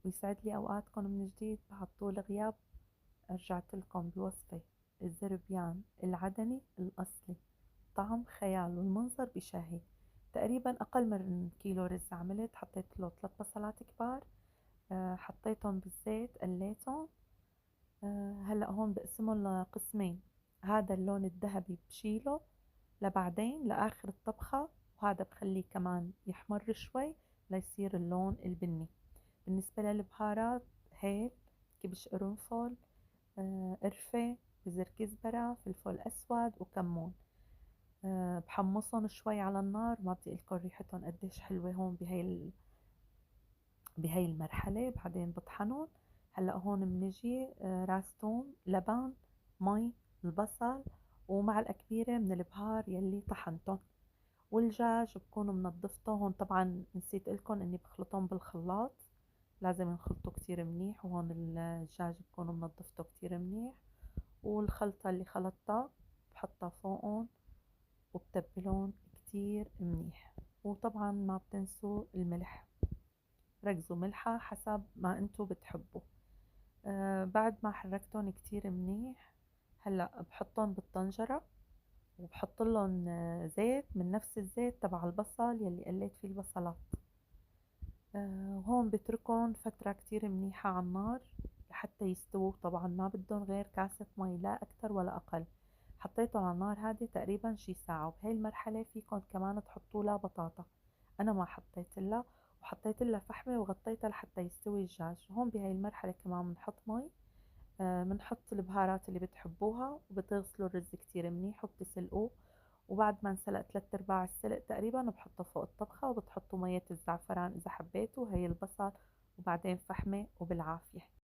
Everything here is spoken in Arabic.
ويسعد لي أوقاتكم من جديد بعد طول غياب. رجعت لكم بوصفة الزربيان العدني الأصلي، طعم خيال والمنظر بشهي. تقريبا أقل من كيلو رز عملت، حطيت له 3 بصلات كبار. حطيتهم بالزيت قليتهم. هلأ هون بقسمهم لقسمين. هذا اللون الذهبي بشيله لبعدين لآخر الطبخة، وهذا بخليه كمان يحمر شوي ليصير اللون البني. بالنسبة للبهارات: هيل، كبش قرنفل، قرفة، بزر كزبرة، فلفل أسود وكمون. بحمصهم شوي على النار، ما بدي أقولكن ريحتهم قديش حلوة هون بهاي المرحلة. بعدين بطحنهم. هلأ هون بنجي راس توم، لبن، مي، البصل، ومعلقة كبيرة من البهار يلي طحنتهم. والدجاج بكون منضفته. هون طبعا نسيت لكم اني بخلطهم بالخلاط، لازم نخلطه كتير منيح، وهون الدجاج بكون منضفته كتير منيح. والخلطة اللي خلطتها بحطها فوقهم وبتبلون كتير منيح. وطبعا ما بتنسوا الملح، ركزوا ملحة حسب ما انتو بتحبوا. بعد ما حركتهم كتير منيح، هلأ بحطهم بالطنجرة وبحط لهم زيت من نفس الزيت تبع البصل يلي قليت فيه البصلات. وهون بتركهم فترة كتير منيحة على النار لحتى يستووا. طبعا ما بدهم غير كاسة مي، لا أكتر ولا أقل. حطيتهم على النار هادي تقريبا شي ساعة. وبهي المرحلة فيكن كمان تحطوا لها بطاطا، أنا ما حطيت لها، وحطيت لها فحمة وغطيتها لحتى يستوي الدجاج. هون بهي المرحلة كمان بنحط مي. بنحط البهارات اللي بتحبوها، وبتغسلوا الرز كتير منيح وبتسلقوه. وبعد ما انسلق 3/4 السلق تقريبا بحطه فوق الطبخة، وبتحطوا مية الزعفران إذا حبيتوا، هي البصل، وبعدين فحمة وبالعافية.